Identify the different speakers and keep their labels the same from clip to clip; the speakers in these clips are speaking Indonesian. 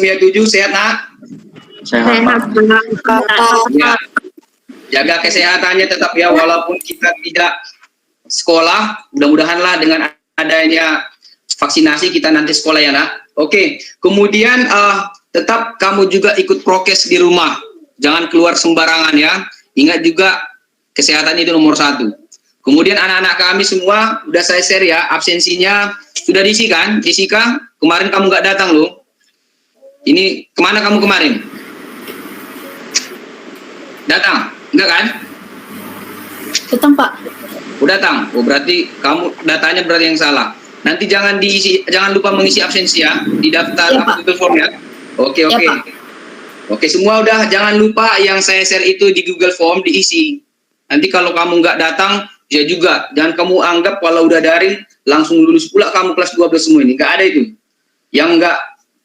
Speaker 1: 97, sehat nak?
Speaker 2: Sehat, Pak.
Speaker 1: Ya. Jaga kesehatannya tetap ya, walaupun kita tidak sekolah, mudah-mudahanlah dengan adanya vaksinasi kita nanti sekolah ya nak. Oke, kemudian tetap kamu juga ikut prokes di rumah, jangan keluar sembarangan ya. Ingat juga kesehatan itu nomor 1. Kemudian anak-anak kami semua udah saya share ya, absensinya sudah diisi kan? Diisi kan? Kemarin kamu nggak datang loh. Ini kemana kamu kemarin? Datang? Enggak kan?
Speaker 2: Datang, Pak.
Speaker 1: Oh datang. Oh berarti kamu datanya berarti yang salah. Nanti jangan diisi, jangan lupa mengisi absensi ya di daftar
Speaker 2: Ya, Pak.
Speaker 1: Google Form ya. Oke,
Speaker 2: Ya,
Speaker 1: oke.
Speaker 2: Pak.
Speaker 1: Oke, semua udah, jangan lupa yang saya share itu di Google Form diisi. Nanti kalau kamu nggak datang, ya juga. Jangan kamu anggap kalau udah daring langsung lulus pula kamu kelas 12 semua ini. Nggak ada itu. Yang nggak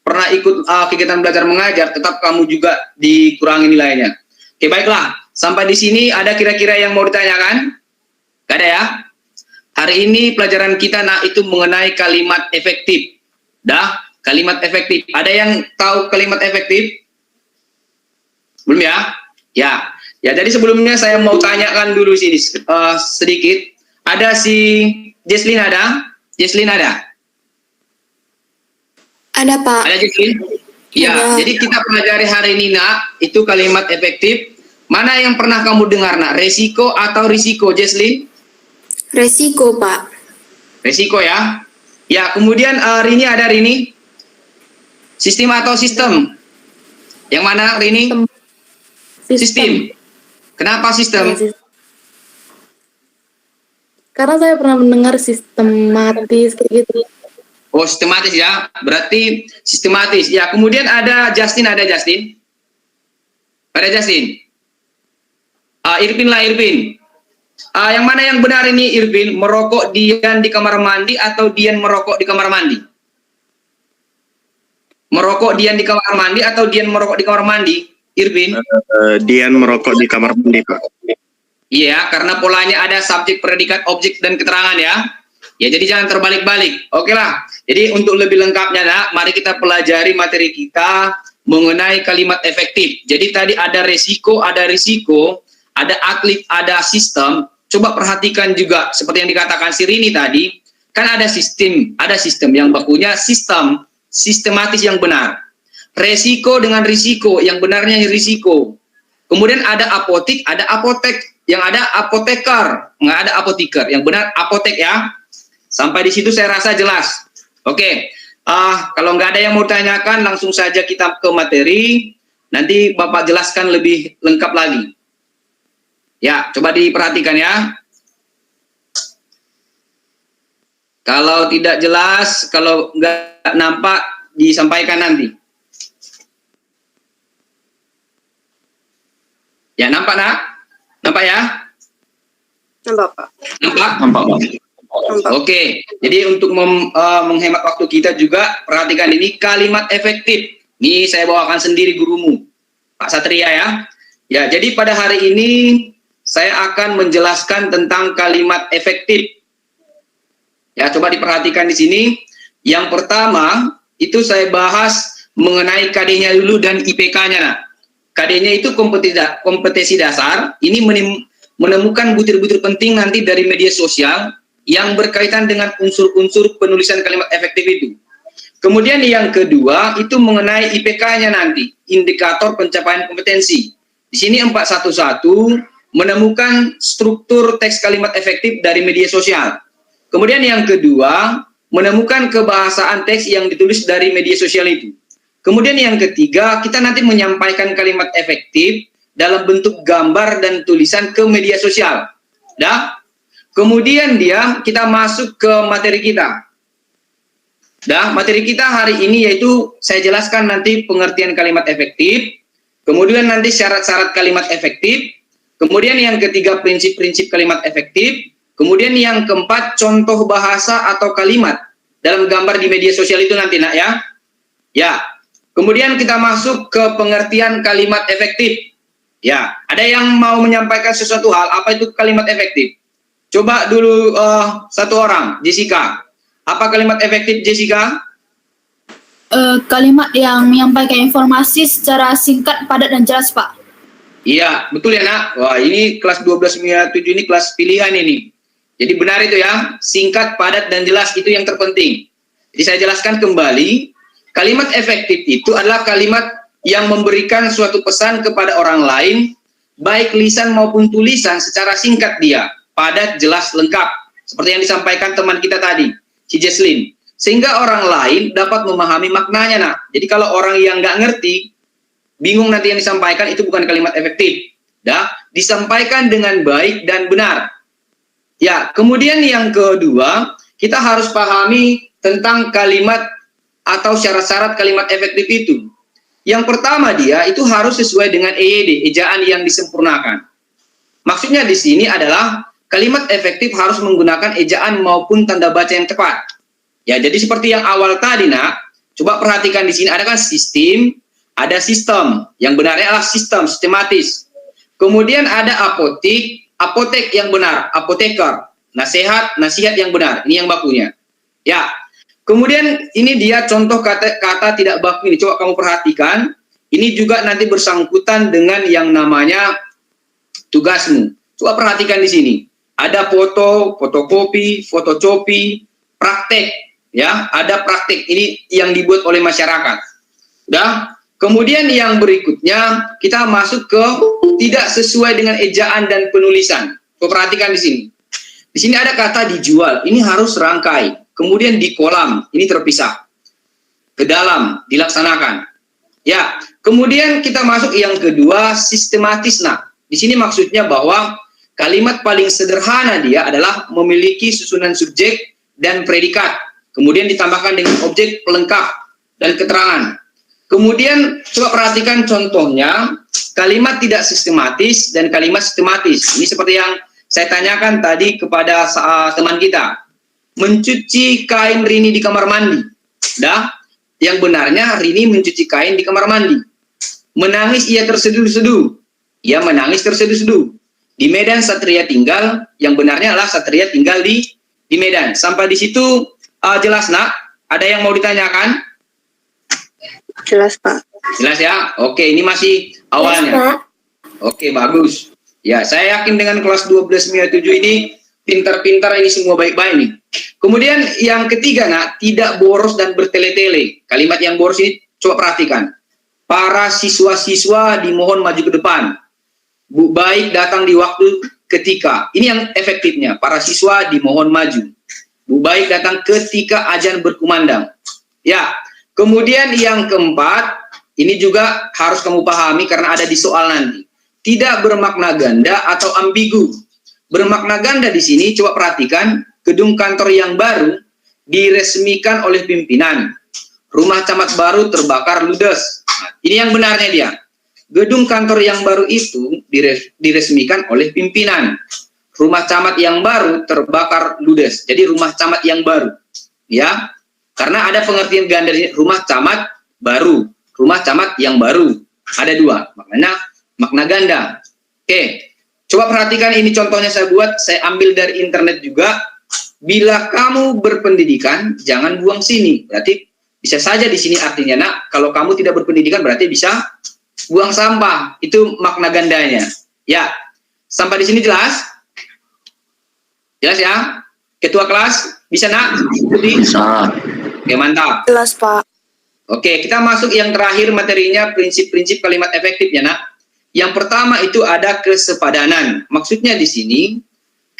Speaker 1: pernah ikut kegiatan belajar mengajar, tetap kamu juga dikurangi nilainya. Oke, baiklah. Sampai di sini ada kira-kira yang mau ditanyakan? Nggak ada ya? Hari ini pelajaran kita itu mengenai kalimat efektif. Dah, kalimat efektif. Ada yang tahu kalimat efektif? Belum ya? Ya. Ya, jadi sebelumnya saya mau tanyakan dulu sini sedikit. Ada si Jesslyn ada? Jesslyn ada?
Speaker 2: Ada, Pak.
Speaker 1: Ada Jesslyn? Ya,
Speaker 2: Ada.
Speaker 1: jadi kita pelajari hari ini nak, itu kalimat efektif. Mana yang pernah kamu dengar nak? Resiko atau risiko, Jesslyn?
Speaker 2: Resiko, Pak.
Speaker 1: Resiko ya. Ya, kemudian Rini ada Rini? Sistem atau sistem? Yang mana Rini? Sistem. Kenapa sistem?
Speaker 2: Karena saya pernah mendengar sistematis kayak gitu.
Speaker 1: Oh, sistematis ya. Berarti sistematis. Ya, kemudian ada Justin, ada Justin? Ada Justin? Irvin lah, Irvin. Yang mana yang benar ini, Irvin? Merokok Dian di kamar mandi atau Dian merokok di kamar mandi? Merokok Dian di kamar mandi atau Dian merokok di kamar mandi, Irvin?
Speaker 3: Dian merokok di kamar mandi, Pak.
Speaker 1: Iya, karena polanya ada subjek, predikat, objek, dan keterangan ya. Ya, jadi jangan terbalik-balik. Oke lah. Jadi untuk lebih lengkapnya, nak, mari kita pelajari materi kita mengenai kalimat efektif. Jadi tadi ada resiko, ada risiko, ada atlet, ada sistem. Coba perhatikan juga seperti yang dikatakan si Rini tadi, kan ada sistem yang bakunya sistem, sistematis yang benar. Resiko dengan risiko, yang benarnya risiko. Kemudian ada apotik, ada apotek, yang ada apoteker, nggak ada apoteker, yang benar apotek ya. Sampai di situ saya rasa jelas. Oke, kalau nggak ada yang mau tanyakan, langsung saja kita ke materi. Nanti Bapak jelaskan lebih lengkap lagi. Ya, coba diperhatikan ya. Kalau tidak jelas, kalau nggak nampak, disampaikan nanti. Ya, nampak nak? Nampak ya?
Speaker 2: Nampak, Pak.
Speaker 1: Nampak?
Speaker 3: Nampak, Pak.
Speaker 1: Oke, jadi untuk menghemat waktu kita juga, perhatikan ini kalimat efektif. Ini saya bawakan sendiri gurumu, Pak Satria ya. Ya, jadi pada hari ini saya akan menjelaskan tentang kalimat efektif. Ya, coba diperhatikan di sini. Yang pertama, itu saya bahas mengenai KD-nya dulu dan IPK-nya. Nah, KD-nya itu kompetensi dasar. Ini menemukan butir-butir penting nanti dari media sosial yang berkaitan dengan unsur-unsur penulisan kalimat efektif itu. Kemudian yang kedua, itu mengenai IPK-nya nanti, indikator pencapaian kompetensi. Di sini 411, menemukan struktur teks kalimat efektif dari media sosial. Kemudian yang kedua, menemukan kebahasaan teks yang ditulis dari media sosial itu. Kemudian yang ketiga, kita nanti menyampaikan kalimat efektif dalam bentuk gambar dan tulisan ke media sosial. Dah? Kemudian kita masuk ke materi kita. Dah, materi kita hari ini yaitu saya jelaskan nanti pengertian kalimat efektif, kemudian nanti syarat-syarat kalimat efektif, kemudian yang ketiga prinsip-prinsip kalimat efektif, kemudian yang keempat contoh bahasa atau kalimat dalam gambar di media sosial itu nanti nak ya. Ya. Kemudian kita masuk ke pengertian kalimat efektif. Ya, ada yang mau menyampaikan sesuatu hal, apa itu kalimat efektif? Coba dulu satu orang, Jessica. Apa kalimat efektif, Jessica?
Speaker 4: Kalimat yang menyampaikan informasi secara singkat, padat, dan jelas, Pak.
Speaker 1: Iya, betul ya nak. Wah, ini kelas 12.7 ini kelas pilihan ini. Jadi benar itu ya, singkat, padat, dan jelas itu yang terpenting. Jadi saya jelaskan kembali, kalimat efektif itu adalah kalimat yang memberikan suatu pesan kepada orang lain, baik lisan maupun tulisan secara singkat dia, padat, jelas, lengkap. Seperti yang disampaikan teman kita tadi, si Jesslyn. Sehingga orang lain dapat memahami maknanya nak. Jadi kalau orang yang nggak ngerti, bingung nanti yang disampaikan, itu bukan kalimat efektif. Dah, disampaikan dengan baik dan benar. Ya, kemudian yang kedua, kita harus pahami tentang kalimat atau syarat-syarat kalimat efektif itu. Yang pertama dia itu harus sesuai dengan EYD, ejaan yang disempurnakan. Maksudnya di sini adalah kalimat efektif harus menggunakan ejaan maupun tanda baca yang tepat. Ya, jadi seperti yang awal tadi nak, coba perhatikan di sini ada kan sistem, ada sistem. Yang benarnya adalah sistem, sistematis. Kemudian ada apotek yang benar, apoteker. Nasihat yang benar. Ini yang bakunya. Ya. Kemudian ini dia contoh kata tidak baku ini. Coba kamu perhatikan. Ini juga nanti bersangkutan dengan yang namanya tugasmu. Coba perhatikan di sini. Ada foto, fotokopi, fotocopi, praktek. Ya, ada praktek. Ini yang dibuat oleh masyarakat. Udah. Kemudian yang berikutnya kita masuk ke tidak sesuai dengan ejaan dan penulisan. Perhatikan di sini. Di sini ada kata dijual. Ini harus rangkai. Kemudian di kolam. Ini terpisah. Ke dalam dilaksanakan. Ya. Kemudian kita masuk yang kedua sistematis. Nah, di sini maksudnya bahwa kalimat paling sederhana dia adalah memiliki susunan subjek dan predikat. Kemudian ditambahkan dengan objek pelengkap dan keterangan. Kemudian coba perhatikan contohnya, kalimat tidak sistematis dan kalimat sistematis. Ini seperti yang saya tanyakan tadi kepada teman kita. Mencuci kain Rini di kamar mandi. Dah, yang benarnya Rini mencuci kain di kamar mandi. Menangis ia terseduh-seduh. Ia menangis terseduh-seduh. Di Medan Satria tinggal, yang benarnya adalah Satria tinggal di Medan. Sampai di situ jelas nak? Ada yang mau ditanyakan?
Speaker 5: Jelas, Pak.
Speaker 1: Jelas ya? Oke, ini masih awalnya.
Speaker 5: Jelas, Pak.
Speaker 1: Oke, bagus. Ya, saya yakin dengan kelas 12.7 ini pintar-pintar ini semua baik-baik nih. Kemudian yang ketiga nak, tidak boros dan bertele-tele. Kalimat yang boros ini coba perhatikan. Para siswa-siswa dimohon maju ke depan. Bu baik datang di waktu ketika. Ini yang efektifnya. Para siswa dimohon maju. Bu baik datang ketika azan berkumandang. Ya, kemudian yang keempat, ini juga harus kamu pahami karena ada di soal nanti. Tidak bermakna ganda atau ambigu. Bermakna ganda di sini, coba perhatikan, gedung kantor yang baru diresmikan oleh pimpinan. Rumah camat baru terbakar ludes. Nah, ini yang benarnya dia. Gedung kantor yang baru itu diresmikan oleh pimpinan. Rumah camat yang baru terbakar ludes. Jadi rumah camat yang baru. Ya. Karena ada pengertian ganda rumah camat baru. Rumah camat yang baru. Ada dua. Maknanya makna ganda. Oke. Coba perhatikan ini contohnya saya buat. Saya ambil dari internet juga. Bila kamu berpendidikan, jangan buang sini. Berarti bisa saja di sini artinya nak. Kalau kamu tidak berpendidikan berarti bisa buang sampah. Itu makna gandanya. Ya. Sampai di sini jelas? Jelas ya? Ketua kelas, bisa nak?
Speaker 3: Bisa.
Speaker 1: Oke, mantap.
Speaker 5: Jelas, Pak.
Speaker 1: Oke, kita masuk yang terakhir materinya, prinsip-prinsip kalimat efektif ya nak. Yang pertama itu ada kesepadanan. Maksudnya di sini,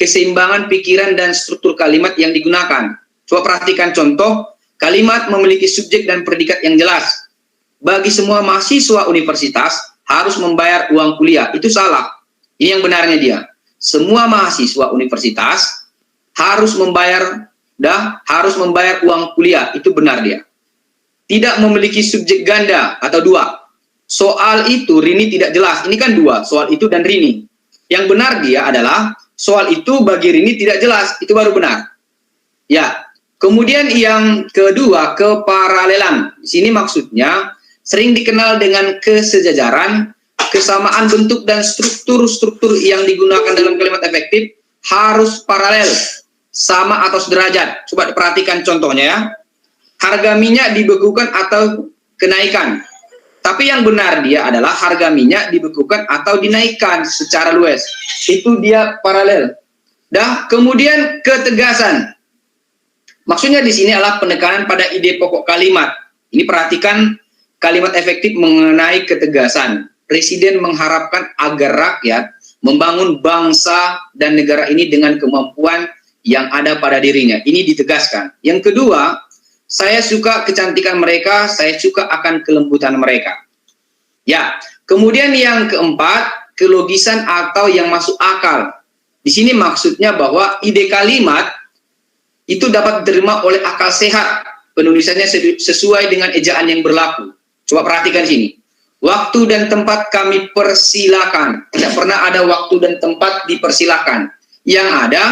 Speaker 1: keseimbangan pikiran dan struktur kalimat yang digunakan. Coba perhatikan contoh, kalimat memiliki subjek dan predikat yang jelas. Bagi semua mahasiswa universitas, harus membayar uang kuliah. Itu salah. Ini yang benarnya dia. Semua mahasiswa universitas harus membayar uang kuliah. Itu benar dia. Tidak memiliki subjek ganda atau dua. Soal itu Rini tidak jelas. Ini kan dua, soal itu dan Rini. Yang benar dia adalah soal itu bagi Rini tidak jelas. Itu baru benar. Ya. Kemudian yang kedua, keparalelan. Di sini maksudnya sering dikenal dengan kesejajaran, kesamaan bentuk dan struktur-struktur yang digunakan dalam kalimat efektif harus paralel, sama atau sederajat. Coba perhatikan contohnya ya. harga minyak dibekukan atau kenaikan. Tapi yang benar dia adalah harga minyak dibekukan atau dinaikkan secara luas. Itu dia paralel. Dah, kemudian ketegasan. Maksudnya di sini adalah penekanan pada ide pokok kalimat. Ini perhatikan kalimat efektif mengenai ketegasan. Presiden mengharapkan agar rakyat membangun bangsa dan negara ini dengan kemampuan yang ada pada dirinya. Ini ditegaskan. Yang kedua, saya suka kecantikan mereka, saya suka akan kelembutan mereka. Ya, kemudian yang keempat, kelogisan atau yang masuk akal. Di sini maksudnya bahwa ide kalimat itu dapat diterima oleh akal sehat. Penulisannya sesuai dengan ejaan yang berlaku. Coba perhatikan di sini. Waktu dan tempat kami persilakan. Tidak pernah ada waktu dan tempat dipersilakan. Yang ada,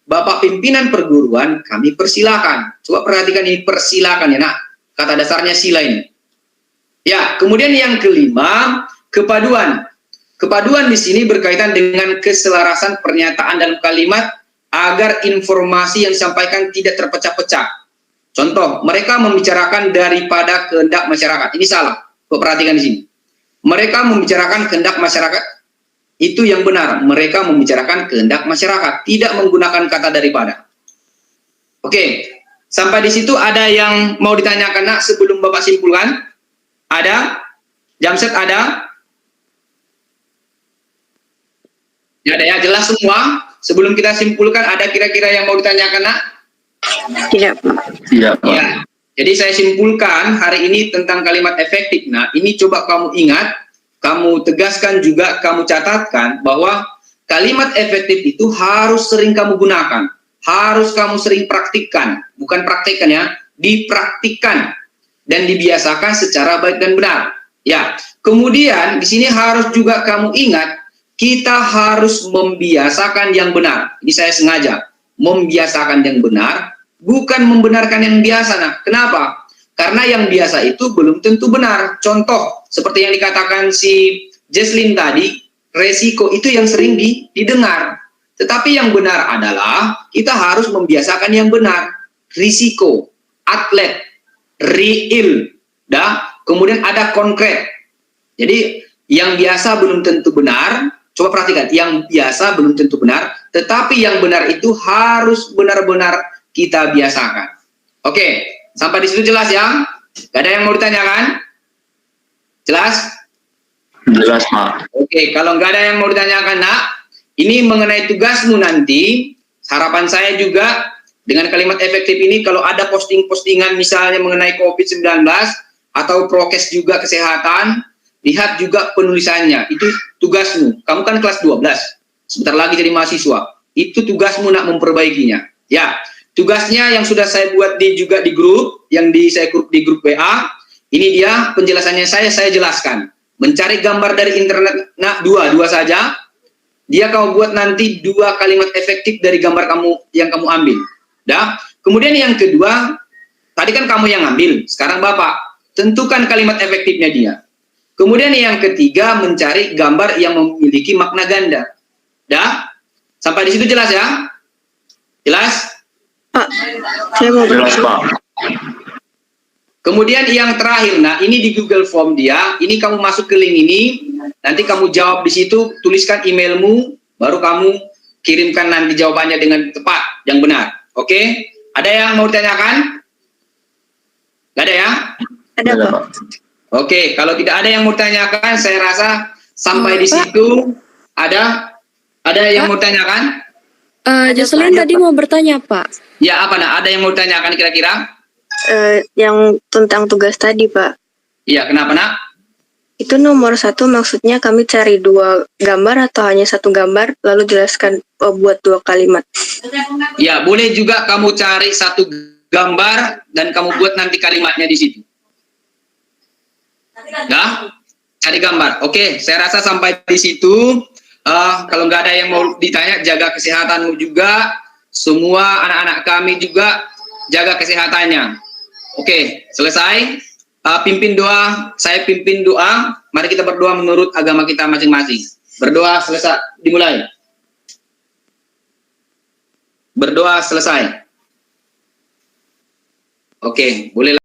Speaker 1: Bapak pimpinan perguruan kami persilakan. Coba perhatikan ini persilakan ya nak. Kata dasarnya sila ini. Ya, kemudian yang kelima, kepaduan. Kepaduan di sini berkaitan dengan keselarasan pernyataan dalam kalimat agar informasi yang disampaikan tidak terpecah-pecah. Contoh, mereka membicarakan daripada kehendak masyarakat. Ini salah. Perhatikan di sini. Mereka membicarakan kehendak masyarakat. Itu yang benar. Mereka membicarakan kehendak masyarakat, tidak menggunakan kata daripada. Oke, sampai di situ ada yang mau ditanyakan nak sebelum Bapak simpulkan? Ada? Jamset ada? Ya ada ya, jelas semua. Sebelum kita simpulkan, ada kira-kira yang mau ditanyakan nak?
Speaker 5: Tidak, Pak.
Speaker 3: Tidak, Pak.
Speaker 1: Ya. Jadi saya simpulkan hari ini tentang kalimat efektif. Nah, ini coba kamu ingat, kamu tegaskan juga, kamu catatkan bahwa kalimat efektif itu harus sering kamu gunakan. Harus kamu sering praktikkan. Bukan praktikkan ya, dipraktikkan. Dan dibiasakan secara baik dan benar. Ya, kemudian di sini harus juga kamu ingat, kita harus membiasakan yang benar. Ini saya sengaja. Membiasakan yang benar, bukan membenarkan yang biasa. Nah, kenapa? Karena yang biasa itu belum tentu benar. Contoh, seperti yang dikatakan si Jesslyn tadi, resiko itu yang sering didengar. Tetapi yang benar adalah kita harus membiasakan yang benar. Risiko, atlet, real, dah. Kemudian ada konkret. Jadi yang biasa belum tentu benar. Coba perhatikan, yang biasa belum tentu benar, tetapi yang benar itu harus benar-benar kita biasakan. Oke, sampai di situ jelas ya? Gak ada yang mau ditanyakan? Jelas?
Speaker 3: Jelas, Pak.
Speaker 1: Oke, kalau nggak ada yang mau ditanyakan, nak, ini mengenai tugasmu nanti, harapan saya juga dengan kalimat efektif ini, kalau ada posting-postingan misalnya mengenai COVID-19 atau prokes juga kesehatan, lihat juga penulisannya, itu tugasmu. Kamu kan kelas 12, sebentar lagi jadi mahasiswa. Itu tugasmu nak memperbaikinya. Ya, tugasnya yang sudah saya buat juga di grup, yang saya grup di grup WA, ini dia penjelasannya saya jelaskan. Mencari gambar dari internet, nah dua saja. Dia kamu buat nanti 2 kalimat efektif dari gambar kamu yang kamu ambil. Dah. Kemudian yang kedua, tadi kan kamu yang ambil, sekarang Bapak tentukan kalimat efektifnya dia. Kemudian yang ketiga, mencari gambar yang memiliki makna ganda. Dah? Sampai di situ jelas ya? Jelas?
Speaker 5: Pak, saya mau
Speaker 3: Jelas,
Speaker 5: bertanya.
Speaker 3: Pak.
Speaker 1: Kemudian yang terakhir, nah ini di Google Form dia, ini kamu masuk ke link ini, nanti kamu jawab di situ, tuliskan emailmu, baru kamu kirimkan nanti jawabannya dengan tepat, yang benar. Oke? Ada yang mau ditanyakan? Gak ada ya?
Speaker 5: Ada, Pak.
Speaker 1: Oke, kalau tidak ada yang mau tanyakan, saya rasa sampai di situ ada yang mau tanyakan?
Speaker 2: Jocelyn
Speaker 5: Pak,
Speaker 2: tadi
Speaker 5: Pak.
Speaker 2: mau bertanya, Pak.
Speaker 1: Ya, apa nak? Ada yang mau tanyakan kira-kira?
Speaker 5: Yang tentang tugas tadi, Pak.
Speaker 1: Iya, kenapa nak?
Speaker 5: Itu nomor 1 maksudnya kami cari 2 gambar atau hanya 1 gambar, lalu jelaskan buat 2 kalimat.
Speaker 1: Ya, boleh juga kamu cari 1 gambar dan kamu buat nanti kalimatnya di situ. Ya, cari gambar. Oke, saya rasa sampai di situ. Kalau nggak ada yang mau ditanya, jaga kesehatanmu juga. Semua anak-anak kami juga jaga kesehatannya. Oke, selesai. Pimpin doa, saya pimpin doa. Mari kita berdoa menurut agama kita masing-masing. Berdoa selesai, dimulai. Berdoa selesai. Oke, boleh